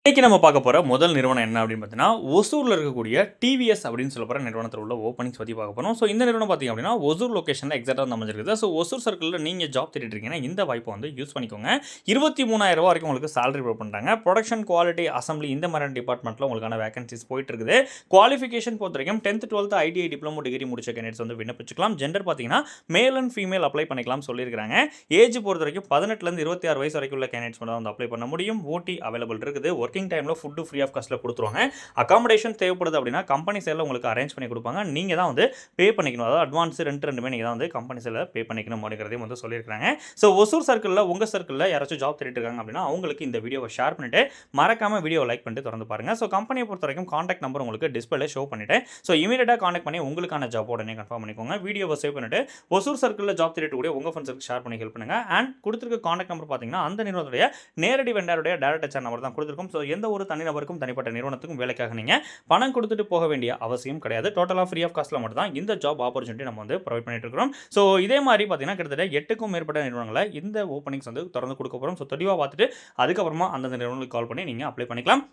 இன்னைக்கு நம்ம பார்க்க போகிற முதல் நிறுவனம் என்ன அப்படின்னு பார்த்தீங்கன்னா ஒசூரில் இருக்கக்கூடிய டிவிஎஸ் அப்படின்னு சொல்ல போகிற நிறுவனத்தில் உள்ள ஓப்பனிங்ஸ் பற்றி பார்க்க போகிறோம். ஸோ இந்த நிறுவனம் பார்த்திங்க அப்படின்னா ஒசூர் லொக்கேஷனில் எக்ஸாக்டாக வந்து அமைஞ்சிருக்குது. ஸோ ஒசூர் சர்க்கிளில் நீங்கள் ஜாப் தேடிட்டு இருக்கீங்கன்னா இந்த வாய்ப்பை வந்து யூஸ் பண்ணிக்கோங்க. 23,000 வரைக்கும் உங்களுக்கு சேலரி ப்ரொவைட் பண்ணுறாங்க. ப்ரொடக்ஷன், குவாலிட்டி, அசம்பிளி இந்த மாதிரியான டிபார்ட்மெண்ட்டில் உங்களுக்கான வேகன்சிஸ் போயிட்டு இருக்குது. குவாலிஃபிகேஷன் பொறுத்த வரைக்கும் 10th 12th ITI diploma degree முடிச்ச கேண்டிடேட்ஸ் வந்து விண்ணப்பிச்சுக்கலாம். ஜெண்டர் பார்த்தீங்கன்னா மேல் அண்ட் ஃபீமேல் அப்ளை பண்ணிக்கலாம் சொல்லியிருக்காங்க. ஏஜ் பொறுத்த வரைக்கும் 18லேருந்து 26 வயசு வரைக்கும் உள்ள கேண்டிடேட்ஸ் வந்து அப்ளை பண்ண முடியும். ஓடி அவைலபிள் இருக்குது. ஒர்க்கிங் டைமில் ஃபுட்டு ஃப்ரீ ஆஃப் காஸ்ட்டில் கொடுத்துருவாங்க. அகாமடேஷன் தேவைப்படுது அப்படின்னா கம்பெனி சைடில் உங்களுக்கு அரேஞ்ச் பண்ணி கொடுப்பாங்க. நீங்கள் தான் வந்து பே பண்ணிக்கணும். அதாவது அட்வான்ஸ் ரெண்டுமே நீங்கள் தான் வந்து கம்பெனி சைடில் பே பண்ணிக்கணும் அப்படிங்கிறதையும் வந்து சொல்லியிருக்காங்க. ஸோ ஒசூர் சர்க்கிளில் உங்கள் சர்க்கிளில் யாராச்சும் ஜாப் தேடிட்டு இருக்காங்க அப்படின்னா அவங்களுக்கு இந்த வீடியோவை ஷேர் பண்ணிவிட்டு மறக்காம வீடியோ லைக் பண்ணிட்டு திறந்து பாருங்கள். ஸோ கம்பெனியை பொறுத்த வரைக்கும் காண்டாக்ட் நம்பர் உங்களுக்கு டிஸ்பிளே ஷோ பண்ணிவிட்டு ஸோ இமீடியட்டாக காண்டாக்ட் பண்ணி உங்களுக்கான ஜாப் உடனே கன்ஃபார்ம் பண்ணிக்கோங்க. வீடியோவை சேவ் பண்ணிவிட்டு ஒசூர் சர்க்கிளில் ஜாப் தேடிட்டு கூட உங்கள் ஃப்ரெண்ட்ஸுக்கு ஷேர் பண்ணி ஹெல்ப் பண்ணுங்கள். அண்ட் கொடுத்துருக்க காண்டாக்ட் நம்பர் பார்த்தீங்கன்னா அந்த நிறுவனத்துடைய நேரடி வெண்டாருடைய டேரக்ட் ஹெச்ஆர் நம்பர் தான் கொடுத்துருக்கோம். ஸோ எந்த ஒரு தனிநபருக்கும் தனிப்பட்ட நிறுவனத்துக்கும் வேலைக்காக நீங்கள் பணம் கொடுத்துட்டு போக வேண்டிய அவசியம் கிடையாது. டோட்டலாக ஃப்ரீ ஆஃப் காஸ்ட்டில் மட்டும் தான் இந்த ஜாப் ஆப்பர்ச்சுனிட்டி நம்ம வந்து ப்ரொவைட் பண்ணிட்டு இருக்கிறோம். ஸோ இதே மாதிரி பார்த்தீங்கன்னா கிட்டத்தட்ட 8க்கும் மேற்பட்ட நிறுவனங்களை இந்த ஓப்பனிங்ஸ் வந்து திறந்து கொடுக்க போகிறோம். ஸோ தெளிவாக பார்த்துட்டு அதுக்கப்புறமா அந்தந்த நிறுவனங்களுக்கு கால் பண்ணி நீங்கள் அப்ளை பண்ணிக்கலாம்.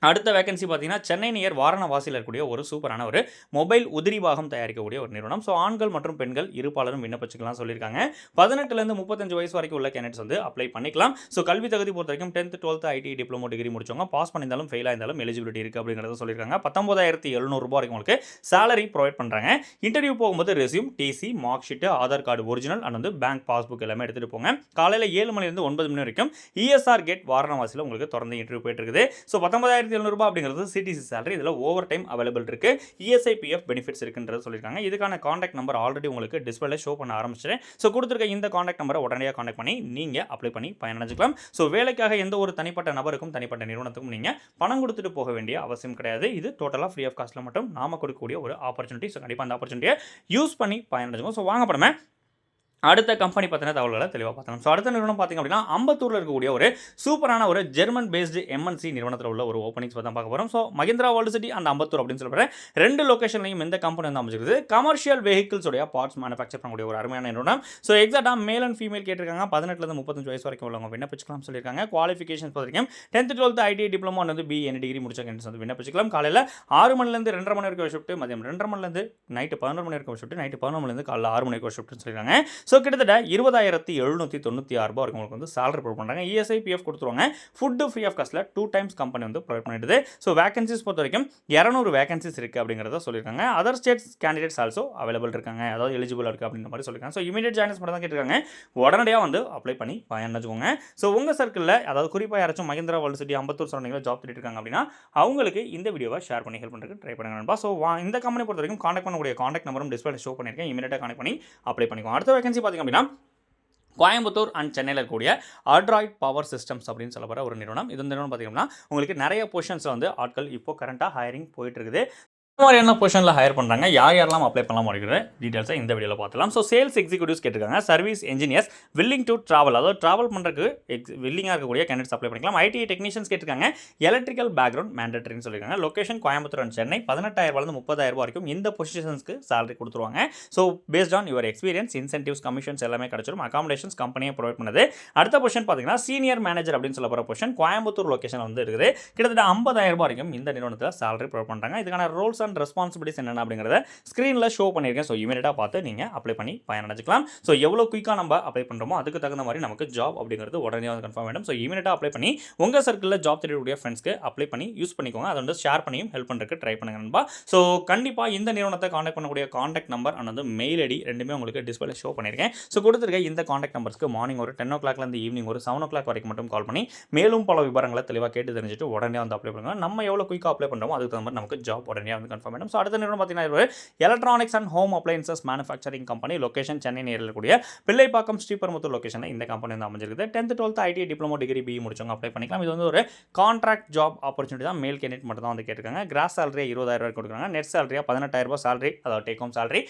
அடுத்த வேகன்சி பார்த்தீங்கன்னா சென்னை நியர் வாரணவாசியில் இருக்கக்கூடிய ஒரு சூப்பரான ஒரு மொபைல் உதிரி பாகம் தயாரிக்கக்கூடிய ஒரு நிறுவனம். ஸோ ஆண்கள் மற்றும் பெண்கள் இருப்பாளரும் விண்ணப்பிச்சுக்கலாம் சொல்லியிருக்காங்க. 18லேருந்து 35 வயசு வரைக்கும் உள்ள கேண்டிடேட்ஸ் வந்து அப்ளை பண்ணிக்கலாம். ஸோ கல்வி தகுதி பொறுத்த வரைக்கும் 10th 12th IT diploma degree முடிச்சவங்க பாஸ் பண்ணியிருந்தாலும் ஃபெயிலாக இருந்தாலும் எலிஜிபிலிட்டி இருக்குது அப்படிங்கிறத சொல்லியிருக்காங்க. 19,700 வரைக்கும் உங்களுக்கு சேலரி ப்ரொவைட் பண்ணுறாங்க. இன்டர்வியூ போகும்போது resume, TC, mark sheet, Aadhaar card original and வந்து பேங்க் பாஸ்புக் எல்லாமே எடுத்துகிட்டு போங்க. காலையில் 7 மணிலேருந்து 9 மணி வரைக்கும் இஎஸ்ஆர் கேட் வாரணவாசியில் உங்களுக்கு தொடர்ந்து இன்டர்வியூ போயிட்டு இருக்குது. ஸோ 19,700 அப்படிங்கிறது சிடிசி சேலரி. இதில் ஓவர் டைம் அவைலபிள் இருக்கு. இஎஸ்ஐபிஎஃப் பெனிஃபிட்ஸ் இருக்குன்றது சொல்லியிருக்காங்க. இதுக்கான காண்டாக்ட் நம்பர் ஆல்ரெடி உங்களுக்கு டிஸ்பிளே ஷோ பண்ண ஆரம்பிச்சிட்டேன். ஸோ கொடுத்துருக்க இந்த காண்டாக்ட் நம்பரை உடனடியாக காண்டாக்ட் பண்ணி நீங்கள் அப்ளை பண்ணி பயனடைஞ்சிக்கலாம். ஸோ வேலைக்காக எந்த ஒரு தனிப்பட்ட நபருக்கும் தனிப்பட்ட நிறுவனத்துக்கும் நீங்கள் பணம் கொடுத்துட்டு போக வேண்டிய அவசியம் கிடையாது. இது டோட்டலாக ஃப்ரீ ஆஃப் காஸ்ட்டில் மட்டும் நாம கொடுக்கக்கூடிய ஒரு ஆப்பர்ச்சுனிட்டி. ஸோ கண்டிப்பாக அந்த ஆப்பர்ச்சுனிட்டியை யூஸ் பண்ணி பயனடைஞ்சுக்கோங்க. ஸோ வாங்க படமே அடுத்த கம்பெனி பற்றின தகவல்களை தெளிவாக பார்த்தோம். ஸோ அடுத்த நிறுவனம் பார்த்திங்க அப்படின்னா அம்பத்தூரில் இருக்கக்கூடிய ஒரு சூப்பரான ஒரு ஜெர்மன் பேஸ்டு எம்என்சி நிறுவனத்தில் உள்ள ஒரு ஓப்பனிங்ஸ் தான் பார்க்க போகிறோம். So Mahindra world city and Ambattur அப்படின்னு சொல்ல ரெண்டு லொக்கேஷன்லையும் எந்த கம்பெனி வந்து அமைச்சிருக்குது கமர்ஷியல் வெஹிக்கிள்ஸோடைய பார்ட்ஸ் மேனுஃபேக்சர் பண்ணக்கூடிய ஒரு அருமையான நிறுவனம். ஸோ எக்ஸாக்டாக மேல் அண்ட் ஃபீமேல் கேட்டிருக்காங்க. 18லேருந்து 35 வயசு வரைக்கும் உள்ளவங்க விண்ணப்பிச்சுக்கலாம் சொல்லியிருக்காங்க. குவாலிஃபிகேஷன் வரைக்கும் 10th 12th ஐடிஐ டிப்ளமோ வந்து பிஎன் டிகிரி முடிச்ச கேண்டிடேட்ஸ் வந்து விண்ணப்பிச்சுக்கலாம். காலையில் 6 மணிலேருந்து 2:30 மணி வரைக்கும் ஷிஃப்ட், மதியம் 2:30 மணிலேருந்து நைட்டு 11 மணி வரைக்கும் ஷிஃப்ட், நைட்டு 11 மணிலேருந்து காலையில் 6 மணி வரைக்கும் ஷிஃப்ட்னு சொல்லியிருக்காங்க. ஸோ கிட்டத்தட்ட 20,796 வரைக்கும் உங்களுக்கு வந்து சேலரி ப்ரொவைட் பண்ணுறாங்க. இஎஸ்ஐ பிஎஃப் கொடுத்துருவாங்க. ஃபுட்டு ஃப்ரீ ஆஃப் காஸ்ட்டில் 2 டைம்ஸ் கம்பெனி வந்து ப்ரொவைட் பண்ணிடுது. ஸோ வேகன்சிஸ் பொறுத்த வரைக்கும் 200 வேகன்சிஸ் இருக்குது அப்படிங்கிறத சொல்லியிருக்காங்க. Other states candidates also available இருக்காங்க, அதாவது எலிஜிபிள் இருக்குது அப்படின்ற மாதிரி சொல்லியிருக்காங்க. ஸோ இமீடியட் ஜாயின்ஸ் மட்டும் தான் கேட்டிருக்காங்க. உடனடியாக வந்து அப்ளை பண்ணி பயனடைஞ்சுக்கோங்க. ஸோ உங்கள் சர்க்கிளில் அதாவது குறிப்பாக யாராச்சும் மஹிந்திரா வேர்ல்டு சிட்டி அம்பத்தூர் சரௌண்டிங்கில் ஜாப் தேடிட்டு இருக்காங்க அப்படின்னா அவங்களுக்கு இந்த வீடியோவை ஷேர் பண்ணி ஹெல்ப் பண்ணுறதுக்கு ட்ரை பண்ணுங்க. ஸோ இந்த கம்பெனி பொறுத்த வரைக்கும் காண்டாக்ட் பண்ணக்கூடிய காண்டாக்ட் நம்பரும் டிஸ்பிளே ஷோ பண்ணியிருக்கேன். இமீடியட்டாக காண்டாக்ட் பண்ணி அப்ளை பண்ணிக்கோங்க. அடுத்த வேகன்சி பார்த்திங்க அப்படின்னா கோயம்புத்தூர் அண்ட் சென்னையில் இருக்கக்கூடிய ஆண்ட்ராய்ட் பவர் சிஸ்டம்ஸ் அப்படின்னு சொல்லப்படுற ஒரு நிறுவனம். இந்த நிறுவனம் பார்த்தீங்கன்னா உங்களுக்கு நிறைய பொசிஷன்ஸில் வந்து ஆட்கள் இப்போ கரண்ட்டாக ஹையரிங் போயிட்டு இருக்குது. இந்த மாதிரியான பொசிஷனில் ஹையர் பண்ணுறாங்க. யாரெல்லாம் அப்ளை பண்ணலாம் அப்படிங்கிற டீட்டெயில்ஸை இந்த வீடியோவில் பார்த்துலாம். ஸோ சேல்ஸ் எக்ஸிக்யூட்டிவ்ஸ் கேட்டிருக்காங்க. Service engineers willing to travel, அதாவது ட்ராவல் பண்ணுறதுக்கு வில்லிங்காக இருக்கக்கூடிய கேண்டிடேட்ஸ் அப்ளை பண்ணிக்கலாம். ஐடி டெக்னீஷியன்ஸ் கேட்டிருக்காங்க. எலக்ட்ரிக்கல் பேக்ரவுண்ட் மேண்டேட்டரின்னு சொல்லியிருக்காங்க. Location Coimbatore and Chennai. 18,000 30,000 வரைக்கும் இந்த பொசிஷன்ஸ்க்கு சேலரி கொடுத்துருவாங்க. So based on your experience incentives commissions எல்லாமே கிடச்சிடும். அகாமடேஷன்ஸ் கம்பெனியை ப்ரொவைட் பண்ணுது. அடுத்த பொசிஷன் பார்த்தீங்கன்னா சீனியர் மேனேஜர் அப்படின்னு சொல்ல போகிற பொசிஷன் கோயம்புத்தூர் லொகேஷன் வந்து இருக்குது. கிட்டத்தட்ட 50,000 வரைக்கும் இந்த நிறுவனத்தில் சேலரி ப்ரொவைட் பண்ணுறாங்க. இதுக்கான ரோல்ஸ் அண்ட் ரெஸ்பான்சிபிலிட்டிஸ் என்னென்ன அப்படிங்கிறத ஸ்க்ரீனில் ஷோ பண்ணியிருக்கேன். ஸோ இமீடியட்டாக பார்த்து நீங்கள் அப்ளை பண்ணி பயனடைஞ்சிக்கலாம். ஸோ எவ்வளோ குயிக்காக நம்ம அப்ளை பண்ணுறோமோ அதுக்கு தகுந்த மாதிரி நமக்கு ஜாப் அப்படிங்கிறது உடனே வந்து கன்ஃபார்ம் ஆகிடும். ஸோ இமீடியட்டாக அப்ளை பண்ணி உங்கள் சர்க்கிளில் ஜாப் தேடக்கூடிய ஃப்ரெண்ட்ஸ்க்கு அப்ளை பண்ணி யூஸ் பண்ணிக்கோங்க. அதை வந்து ஷேர் பண்ணியும் ஹெல்ப் பண்ணுறதுக்கு ட்ரை பண்ணுங்க நண்பா. ஸோ கண்டிப்பாக இந்த நிறுவனத்தை காண்டாக்ட் பண்ணக்கூடிய காண்டாக்ட் நம்பர் அண்ட் வந்து மெயில் ஐடி ரெண்டுமே உங்களுக்கு டிஸ்பிளே ஷோ பண்ணியிருக்கேன். ஸோ கொடுத்துருக்க இந்த காண்டாக்ட் நம்பர்ஸ்க்கு மார்னிங் ஒரு 10 o'clockலேருந்து ஈவினிங் ஒரு 7 o'clock வரைக்கும் மட்டும் கால் பண்ணி மேலும் பல விவரங்களை தெளிவாக கேட்டு தெரிஞ்சுட்டு உடனே வந்து அப்ளை பண்ணுங்க. நம்ம எவ்வளோ குயிக்காக அப்ளை பண்ணுறோமோ அதுக்கு தகுந்த மாதிரி நமக்கு ஜாப் உடனே வந்து கன்ஃபார்ம் ஆகிடும். ஸோ அடுத்த நிறுவனம் பார்த்தீங்கன்னா electronics and home appliances manufacturing company. Location Chennai நேரில் இருக்கக்கூடிய பிள்ளைப்பாக்கம் ஸ்ரீபெரும்புத்தூர் லொகேஷனில் இந்த கம்பெனி வந்து அமைஞ்சிருக்குது. 10th 12th IT diploma degree B முடிச்சவங்க அப்ளை பண்ணிக்கலாம். இது வந்து ஒரு கான்ட்ராக்ட் ஜாப் ஆப்பர்ச்சுனிட்டி தான். மேல் கேண்டிடேட் மட்டும் தான் வந்து கேட்டிருக்காங்க. கிராஸ் சேலரி 20,000 கொடுக்குறாங்க. நெட் சேலரியாக 18,000 சேலரி, அதாவது டேக் ஹோம் சேலரி.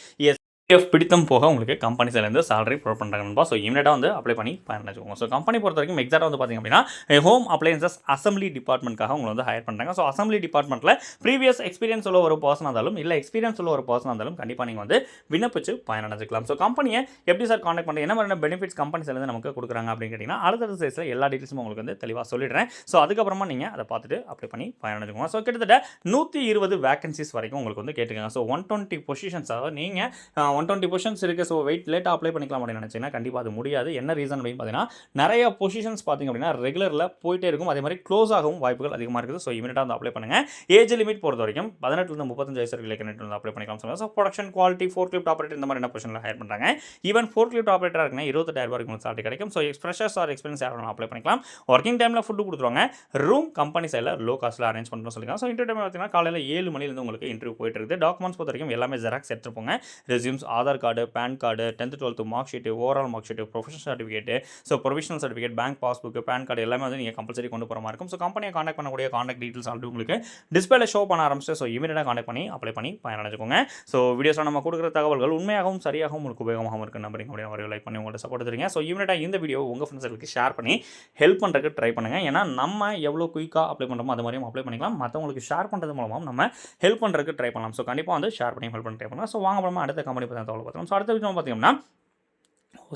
பிடித்தம் போக உங்களுக்கு கம்பெனி சைட்லேருந்து சேலரி ப்ரொவைட் பண்ணுறாங்க நண்பா. ஸோ இமீடியட்டாக வந்து அப்ளை பண்ணி வச்சுக்கோங்க. ஸோ கம்பெனி பொறுத்த வரைக்கும் எக்ஸாக்டாக வந்து பார்த்திங்க அப்படின்னா ஹோம் அப்ளையன்சஸ் அசம்பிளி டிபார்ட்மெண்ட்காக உங்களை வந்து ஹையர் பண்ணுறாங்க. ஸோ அசம்பிளி டிபார்ட்மெண்ட்டில் ப்ரீவியஸ் எக்ஸ்பீரியன்ஸ் உள்ள ஒரு பர்சனாக இருந்தாலும் இல்லை எக்ஸ்பீரியன்ஸ் உள்ள ஒரு பர்சனாக இருந்தாலும் கண்டிப்பாக நீங்கள் வந்து விண்ணப்பிச்சு பயனடைஞ்சிக்கலாம். ஸோ கம்பெனியை எப்படி சார் காண்டாக்ட் பண்ணுறது, என்ன மாதிரியான பெனிஃபிட்ஸ் கம்பெனி சைட்லேருந்து நமக்கு கொடுக்குறாங்க அப்படின்னு கேட்டிங்கன்னா அடுத்த சைஸில் எல்லா டீட்டெயில்ஸும் உங்களுக்கு வந்து தெளிவாக சொல்லிடுறேன். ஸோ அதுக்கப்புறமா நீங்கள் அதை பார்த்துட்டு அப்ளை பண்ணி பயனடைஞ்சுக்கோங்க. ஸோ கிட்டத்தட்ட 120 வேகன்சிஸ் வரைக்கும் உங்களுக்கு வந்து கேட்டுருக்காங்க. ஸோ 120 பொசிஷன்ஸ், அதாவது நீங்கள் 120 பொசிஷன்ஸ் இருக்குது. ஸோ லேட்டாக அப்ளை பண்ணிக்கலாம் அப்படின்னு நினச்சிங்கன்னா கண்டிப்பாக அது முடியாது. என்ன ரீசன் அப்படின்னு பார்த்தீங்கன்னா நிறைய பொசிஷன்ஸ் பார்த்திங்க அப்படின்னா ரெகுலரில் போயிட்டே இருக்கும். அதே மாதிரி க்ளோஸ் ஆகவும் வாய்ப்புகள் அதிகமாக இருக்குது. ஸோ இமீடியட்டாக வந்து அப்ளை பண்ணுங்கள். ஏஜ் லிமிட் பொறுத்த வரைக்கும் 18 35 வயசு இருக்கிற வந்து அப்ளை பண்ணிக்கலாம் சொல்லுங்கள். So production quality fork lift operator இந்த மாதிரி என்ன பொசிஷனில் ஹையர் பண்ணுறாங்க. ஈவன் ஃபோர்க் லிஃப்ட் ஆப்ரேட்டராக இருக்குன்னா 28,000 வரைக்கும் உங்களுக்கு சாலரி கிடைக்கும். ஸோ ஃப்ரெஷர்ஸ் ஆர் எக்ஸ்பீரியன்ஸ் யாரும் அப்ளை பண்ணிக்கலாம். ஒர்க்கிங் டைமில் ஃபுட்டு கொடுத்துருவாங்க. ரூம் கம்பெனி சைடில் லோ காஸ்ட்டில் அரேஞ்ச் பண்ணுறோம் சொல்லிக்கலாம். ஸோ இன்டர்வியூ டைம் பார்த்தீங்கன்னா காலையில் 7 மணிலேருந்து உங்களுக்கு இன்டர்வியூ போயிட்டு இருக்குது. டாக்குமெண்ட்ஸ் பொறுத்த வரைக்கும் எல்லாமே ஜெராக்ஸ் எடுத்துருப்போங்க. Resumes, Aadhaar card, PAN card, 10th 12th mark sheet, overall mark sheet, professional certificate, so provisional certificate, bank passbook, PAN card எல்லாமே வந்து நீங்கள் கம்பல்சரி கொண்டு போகிற மாதிரி இருக்கும். ஸோ கம்பெனியை காண்டாக்ட் பண்ணக்கூடிய காண்டாக்ட் டீட்டெயில்ஸ் ஆல்ரெடி உங்களுக்கு டிஸ்பிளேல ஷோ பண்ண ஆரம்பிச்சு. ஸோ இமீடியட்டாக காண்டாக்ட் பண்ணி அப்ளை பண்ணி பயனடைஞ்சுக்கோங்க. ஸோ வீடியோஸில் நம்ம கொடுக்குற தகவல்கள் உண்மையாகவும் சரியாகவும் உங்களுக்கு உபயோகமாகவும் இருக்குது நம்புறீங்க அப்படின்னு ஒரு லைக் பண்ணி உங்கள்கிட்ட சப்போர்ட் தருங்க. ஸோ இமீடியட்டாக இந்த வீடியோ உங்கள் ஃப்ரெண்ட்ஸுக்கு ஷேர் பண்ணி ஹெல்ப் பண்ணுறதுக்கு ட்ரை பண்ணுங்கள். ஏன்னா நம்ம எவ்வளோ குயிக்காக அப்ளை பண்ணுறோமோ அது மாதிரியும் அப்ளை பண்ணிக்கலாம். மற்றவங்களுக்கு ஷேர் பண்ணுறது மூலமாக நம்ம ஹெல்ப் பண்ணுறதுக்கு ட்ரை பண்ணலாம். ஸோ கண்டிப்பாக வந்து ஷேர் பண்ணி ஹெல்ப் பண்ணி ட்ரை பண்ணலாம். ஸோ வாங்க அப்புறமா அடுத்த கம்பெனி பற்றி தகவல் பார்த்தோம். ஸோ அடுத்த விஷயம் பார்த்தீங்கன்னா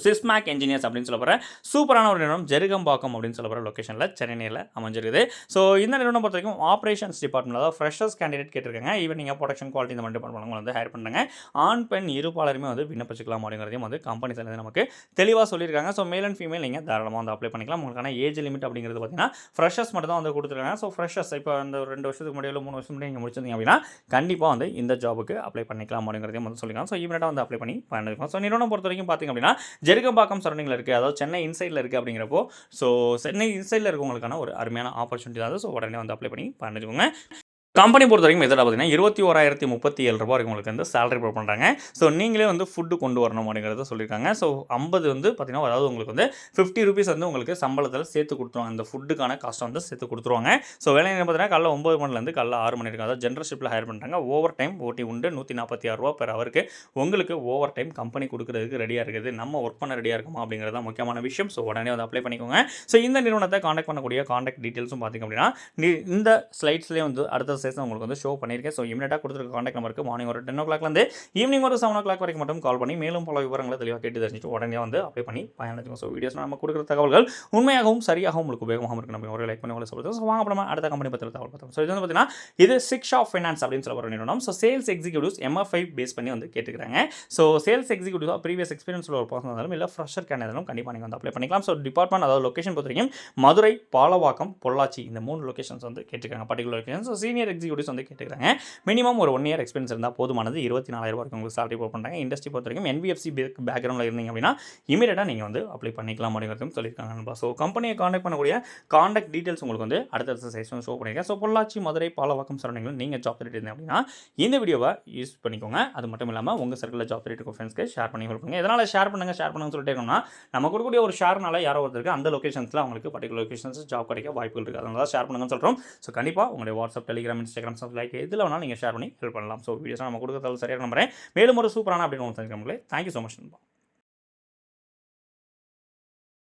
சிஸ்மேக் என்ஜினியர்ஸ் அப்படின்னு சொல்லப்படுற சூப்பரான ஒரு நிறுவனம் ஜெருகம்பாக்கம் அப்படின்னு சொல்லப்படுற லொக்கேஷனில் சென்னையில் அமைஞ்சிருக்குது. ஸோ இந்த நிறுவனம் பொறுத்த வரைக்கும் ஆப்ரேஷன்ஸ் டிபார்ட்மெண்ட், அதாவது ஃப்ரெஷர்ஸ் கேண்டிடேட் கேட்டிருக்காங்க. ஈவன் நீங்கள் ப்ரொடக்ஷன் குவாலிட்டி இந்த மாதிரி டிபார்ட்மெண்ட் வந்து ஹையர் பண்ணுறாங்க. ஆண் பெண் இருப்பாளருமே வந்து விண்ணப்பிச்சுக்கலாம் அப்படிங்கிறதையும் வந்து கம்பெனி சைட்லேருந்து நமக்கு தெளிவாக சொல்லியிருக்காங்க. ஸோ மேல் அண்ட் ஃபீமேல் நீங்கள் தாராளமாக வந்து அப்ளை பண்ணிக்கலாம். உங்களுக்கான ஏஜ் லிமிட் அப்படிங்கிறது பார்த்தீங்கன்னா ஃப்ரெஷர்ஸ் மட்டும் தான் வந்து கொடுத்துருக்காங்க. ஸோ ஃப்ரெஷர்ஸ் இப்போ அந்த 2 வருஷத்துக்கு முன்னாடி 3 வருஷம் முன்னாடி நீங்கள் முடிச்சிருந்தீங்க அப்படின்னா கண்டிப்பாக வந்து இந்த ஜாபுக்கு அப்ளை பண்ணிக்கலாம் அப்படிங்கிறதையும் வந்து சொல்லிக்கலாம். ஸோ இமீடியட்டாக வந்து அப்ளை பண்ணி பண்ணிக்கலாம். ஸோ நிறுவனம் பொறுத்த வரைக்கும் பார்த்திங்க அப்படின்னா ஜெருகம்பாக்கம் சரௌண்டிங் இருக்குது, அதாவது சென்னை இன்சைடில் இருக்குது. அப்படிங்கிறப்போ ஸோ சென்னை இன்சைடில் இருக்கவங்களுக்கான ஒரு அருமையான ஆப்பர்ச்சுனிட்டி தான். ஸோ உடனே வந்து அப்ளை பண்ணி பண்ணிக்கோங்க. கம்பெனி பொறுத்த வரைக்கும் எதாவது பார்த்தீங்கன்னா 21,037 ரூபா வரைக்கும் உங்களுக்கு வந்து சேலரி ப்ரொவைட் பண்ணுறாங்க. ஸோ நீங்களே வந்து ஃபுட்டு கொண்டு வரணும் அப்படிங்கிறத சொல்லியிருக்காங்க. ஸோ 50 வந்து பார்த்தீங்கன்னா அதாவது உங்களுக்கு வந்து 50 ரூபீஸ் வந்து உங்களுக்கு சம்பளத்தில் சேர்த்து கொடுத்துருவாங்க. அந்த ஃபுட்டுக்கான காஸ்ட்டை வந்து சேர்த்து கொடுத்துருவாங்க. ஸோ வேலை நேரம் பார்த்தீங்கன்னா காலைல 9 மணிலேருந்து காலைல 6 மணி இருக்கும். அதாவது ஜென்ரல் ஷிஃப்ட்டில் ஹையர் பண்ணுறாங்க. ஓவர் டைம் ஓட்டி உண்டு 146 ரூபா பெர் ஹவருக்கு உங்களுக்கு ஓவர் டைம் கம்பெனி கொடுக்குறதுக்கு ரெடியாக இருக்குது. நம்ம ஒர்க் பண்ண ரெடியாக இருக்குமா அப்படிங்கிறது தான் முக்கியமான விஷயம். ஸோ உடனே வந்து அப்ளை பண்ணிக்கோங்க. ஸோ இந்த நிறுவனத்தை காண்டாக்ட் பண்ணக்கூடிய காண்டாக்ட் டீட்டெயில்ஸும் பார்த்திங்க அப்படின்னா இந்த ஸ்லைட்ஸ்லேயே வந்து அடுத்த செஷன் உங்களுக்கு வந்து ஷோ பண்ணியிருக்கேன். ஸோ இமீடியட்டாக கொடுத்துருக்க காண்டாக்ட் நம்பருக்கு மார்னிங் ஒரு 10 o'clockலேருந்து ஈவினிங் ஒரு 7 o'clock வரைக்கும் மட்டும் கால் பண்ணி மேலும் பல விவரங்களை தெளிவாக கேட்டு தெரிஞ்சுட்டு உடனே வந்து அப்ளை பண்ணி பயனடைஞ்சுக்கோங்க. ஸோ வீடியோஸ் நம்ம கொடுக்குற தகவல்கள் உண்மையாகவும் சரியாகவும் உங்களுக்கு உபயோகமாக இருக்குது. நம்ம ஒரு லைக் பண்ணி உங்களை சொல்லுங்கள். ஸோ வாங்க அப்புறமா அடுத்த கம்பெனி பற்றி தகவல் பார்த்தோம். ஸோ இது வந்து பார்த்தீங்கன்னா இது சிக்ஷா ஃபைனான்ஸ் அப்படின்னு சொல்ல ஒரு நிறுவனம். So sales executives MFI base பண்ணி வந்து கேட்டுக்கிறாங்க. So sales executive previous experience உள்ள ஒரு பர்சன் இருந்தாலும் இல்லை ஃப்ரெஷர் கேண்டிடேட்டும் கண்டிப்பாக நீங்கள் வந்து அப்ளை பண்ணிக்கலாம். ஸோ டிபார்ட்மெண்ட் அதாவது லொக்கேஷன் பொறுத்த வரைக்கும் மதுரை, பாலவாக்கம், பொள்ளாச்சி இந்த 3 லொக்கேஷன்ஸ் வந்து கேட்டுருக்காங்க. Particular location. So senior executives வந்து கேட்டுக்கிறாங்க. மினிமம் ஒரு 1 year எக்ஸ்பீரியன்ஸ் இருந்தால் போதுமானது. 24,000 வரைக்கும் உங்களுக்கு சாலரி ப்ரொவைட் பண்ணுறாங்க. இண்டஸ்ட்ரி பொறுத்த வரைக்கும் NBFC பேக்ரவுண்டில் இருந்தீங்க அப்படின்னா இமீடியட்டாக நீங்கள் வந்து அப்ளை பண்ணிக்கலாம் அப்படிங்கிறதும் சொல்லியிருக்காங்க. ஸோ கம்பெனியை காண்டாக்ட் பண்ணக்கூடிய காண்டாக்ட் டீட்டெயில்ஸ் உங்களுக்கு வந்து அடுத்த சைஸ் ஷோ பண்ணியிருக்கேன். ஸோ பொள்ளாச்சி, மதுரை, பாலவாக்கம் சரௌண்டிங்கில் நீங்கள் ஜாப் தேடிட்டு இருந்தீங்க அப்படின்னா இந்த வீடியோவை யூஸ் பண்ணிக்கோங்க. அது மட்டும் இல்லாமல் உங்கள் சர்க்கிளில் ஜாப் தேடிட்டு இருக்க ஃப்ரெண்ட்ஸ்க்கு ஷேர் பண்ணி கொடுங்க. எதனால் ஷேர் பண்ணுங்கன்னு சொல்லிட்டே இருக்கோம்னா நம்ம கொடுக்கக்கூடிய ஒரு ஷேர்னால யாரோ ஒருத்தருக்கு அந்த லொக்கேஷன்ஸில் அவங்களுக்கு பர்டிகுலர் லொக்கேஷன்ஸ் ஜாப் கிடைக்க வாய்ப்புகள் இருக்குது. அதனால ஷேர் பண்ணுங்கன்னு சொல்கிறோம். ஸோ கண்டிப்பாக உங்களுடைய வாட்ஸ்அப், டெலிகிராம், இன்ஸ்டாகிராம், லைக் எதில் வேணாலும் நீங்கள் ஷேர் பண்ணி ஹெல்ப் பண்ணலாம். ஸோ வீடியோஸ் நம்ம கொடுக்குறது சரியாக நம்புறேன். மேலும் ஒரு சூப்பரான அப்படின்னு தேங்க்யூ ஸோ மச்.